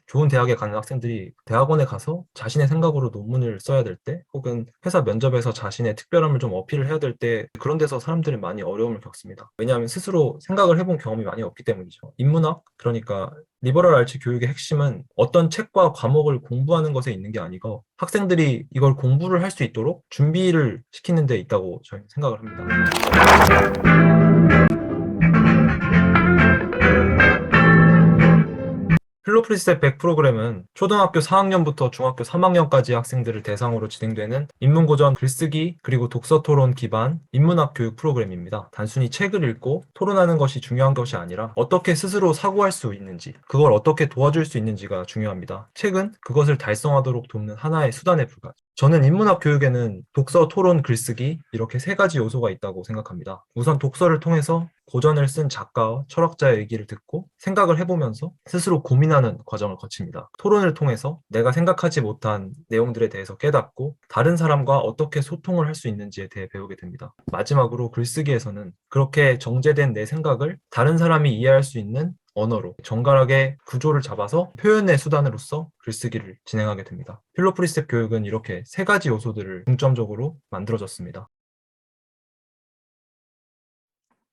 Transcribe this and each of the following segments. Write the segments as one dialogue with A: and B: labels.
A: 좋은 대학에 가는 학생들이 대학원에 가서 자신의 생각으로 논문을 써야 될 때, 혹은 회사 면접에서 자신의 특별함을 좀 어필을 해야 될 때, 그런 데서 사람들이 많이 어려움을 겪습니다. 왜냐하면 스스로 생각을 해본 경험이 많이 없기 때문이죠. 인문학, 그러니까 리버럴 알츠 교육의 핵심은 어떤 책과 과목을 공부하는 것에 있는 게 아니고 학생들이 이걸 공부를 할 수 있도록 준비를 시키는 데 있다고 저는 생각을 합니다. 필로프리스텝 100 프로그램은 초등학교 4학년부터 중학교 3학년까지 학생들을 대상으로 진행되는 인문고전 글쓰기 그리고 독서 토론 기반 인문학 교육 프로그램입니다. 단순히 책을 읽고 토론하는 것이 중요한 것이 아니라 어떻게 스스로 사고할 수 있는지, 그걸 어떻게 도와줄 수 있는지가 중요합니다. 책은 그것을 달성하도록 돕는 하나의 수단에 불과하죠. 저는 인문학 교육에는 독서, 토론, 글쓰기 이렇게 세 가지 요소가 있다고 생각합니다. 우선 독서를 통해서 고전을 쓴 작가와 철학자의 얘기를 듣고 생각을 해보면서 스스로 고민하는 과정을 거칩니다. 토론을 통해서 내가 생각하지 못한 내용들에 대해서 깨닫고 다른 사람과 어떻게 소통을 할 수 있는지에 대해 배우게 됩니다. 마지막으로 글쓰기에서는 그렇게 정제된 내 생각을 다른 사람이 이해할 수 있는 언어로 정갈하게 구조를 잡아서 표현의 수단으로서 글쓰기를 진행하게 됩니다. 필로프리스텝 교육은 이렇게 세 가지 요소들을 중점적으로 만들어졌습니다.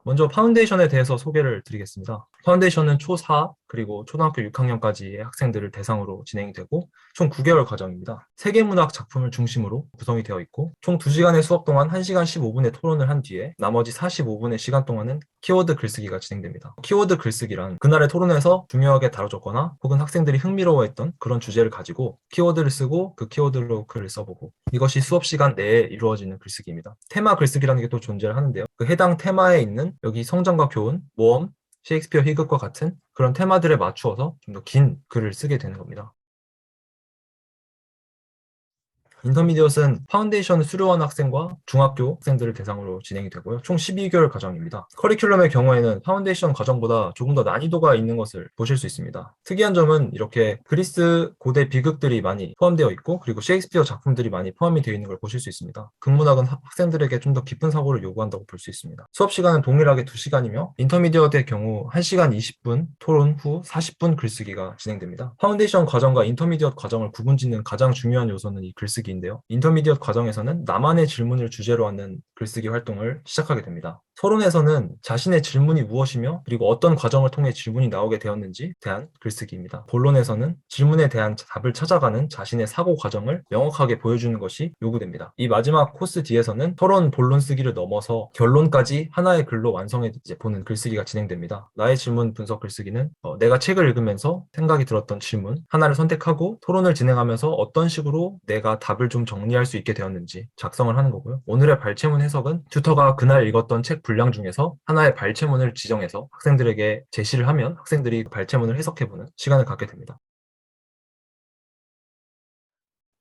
A: 먼저 파운데이션에 대해서 소개를 드리겠습니다. 파운데이션은 초4 그리고 초등학교 6학년까지의 학생들을 대상으로 진행이 되고 총 9개월 과정입니다. 세계문학 작품을 중심으로 구성이 되어 있고 총 2시간의 수업 동안 1시간 15분의 토론을 한 뒤에 나머지 45분의 시간 동안은 키워드 글쓰기가 진행됩니다. 키워드 글쓰기란 그날의 토론에서 중요하게 다뤄졌거나 혹은 학생들이 흥미로워했던 그런 주제를 가지고 키워드를 쓰고 그 키워드로 글을 써보고 이것이 수업 시간 내에 이루어지는 글쓰기입니다. 테마 글쓰기라는 게 또 존재를 하는데요. 그 해당 테마에 있는 여기 성장과 교훈, 모험, 셰익스피어 희극과 같은 그런 테마들에 맞추어서 좀 더 긴 글을 쓰게 되는 겁니다. 인터미디엇은 파운데이션을 수료한 학생과 중학교 학생들을 대상으로 진행이 되고요. 총 12개월 과정입니다. 커리큘럼의 경우에는 파운데이션 과정보다 조금 더 난이도가 있는 것을 보실 수 있습니다. 특이한 점은 이렇게 그리스 고대 비극들이 많이 포함되어 있고 그리고 셰익스피어 작품들이 많이 포함이 되어 있는 걸 보실 수 있습니다. 극문학은 학생들에게 좀 더 깊은 사고를 요구한다고 볼 수 있습니다. 수업 시간은 동일하게 2시간이며 인터미디엇의 경우 1시간 20분 토론 후 40분 글쓰기가 진행됩니다. 파운데이션 과정과 인터미디엇 과정을 구분짓는 가장 중요한 요소는 이 글쓰기 인데요. 인터미디엇 과정에서는 나만의 질문을 주제로 하는 글쓰기 활동을 시작하게 됩니다. 토론에서는 자신의 질문이 무엇이며 그리고 어떤 과정을 통해 질문이 나오게 되었는지 대한 글쓰기입니다. 본론에서는 질문에 대한 답을 찾아가는 자신의 사고 과정을 명확하게 보여주는 것이 요구됩니다. 이 마지막 코스 뒤에서는 토론 본론 쓰기를 넘어서 결론까지 하나의 글로 완성해 보는 글쓰기가 진행됩니다. 나의 질문 분석 글쓰기는 내가 책을 읽으면서 생각이 들었던 질문 하나를 선택하고 토론을 진행하면서 어떤 식으로 내가 답을 좀 정리할 수 있게 되었는지 작성을 하는 거고요. 오늘의 발췌문 해석은 튜터가 그날 읽었던 책 분량 중에서 하나의 발췌문을 지정해서 학생들에게 제시를 하면 학생들이 발췌문을 해석해보는 시간을 갖게 됩니다.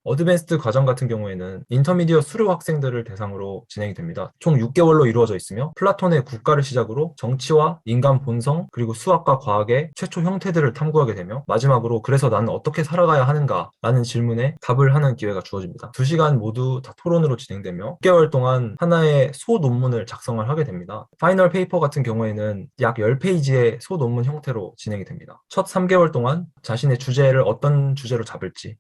A: 어드밴스드 과정 같은 경우에는 인터미디어 수료 학생들을 대상으로 진행이 됩니다. 총 6개월로 이루어져 있으며 플라톤의 국가를 시작으로 정치와 인간 본성 그리고 수학과 과학의 최초 형태들을 탐구하게 되며 마지막으로 그래서 나는 어떻게 살아가야 하는가 라는 질문에 답을 하는 기회가 주어집니다. 2시간 모두 다 토론으로 진행되며 6개월 동안 하나의 소논문을 작성을 하게 됩니다. 파이널 페이퍼 같은 경우에는 약 10페이지의 소논문 형태로 진행이 됩니다. 첫 3개월 동안 자신의 주제를 어떤 주제로 잡을지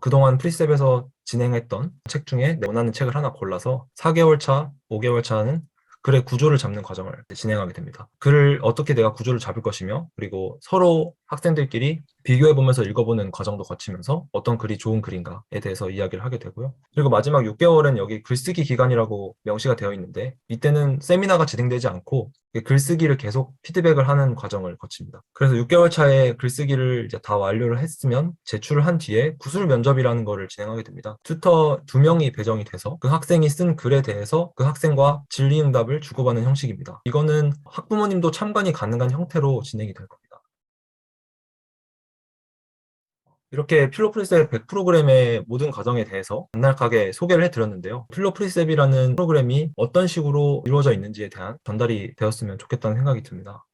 A: 그동안 프리셉에서 진행했던 책 중에 원하는 책을 하나 골라서 4개월 차, 5개월 차는 글의 구조를 잡는 과정을 진행하게 됩니다. 글을 어떻게 내가 구조를 잡을 것이며 그리고 서로 학생들끼리 비교해보면서 읽어보는 과정도 거치면서 어떤 글이 좋은 글인가에 대해서 이야기를 하게 되고요. 그리고 마지막 6개월은 여기 글쓰기 기간이라고 명시가 되어 있는데 이때는 세미나가 진행되지 않고 글쓰기를 계속 피드백을 하는 과정을 거칩니다. 그래서 6개월 차에 글쓰기를 이제 다 완료를 했으면 제출을 한 뒤에 구술 면접이라는 거를 진행하게 됩니다. 튜터 2명이 배정이 돼서 그 학생이 쓴 글에 대해서 그 학생과 질의응답을 주고받는 형식입니다. 이거는 학부모님도 참관이 가능한 형태로 진행이 될 겁니다. 이렇게 필로프리셉 100 프로그램의 모든 과정에 대해서 간략하게 소개를 해드렸는데요. 필로프리셉이라는 프로그램이 어떤 식으로 이루어져 있는지에 대한 전달이 되었으면 좋겠다는 생각이 듭니다.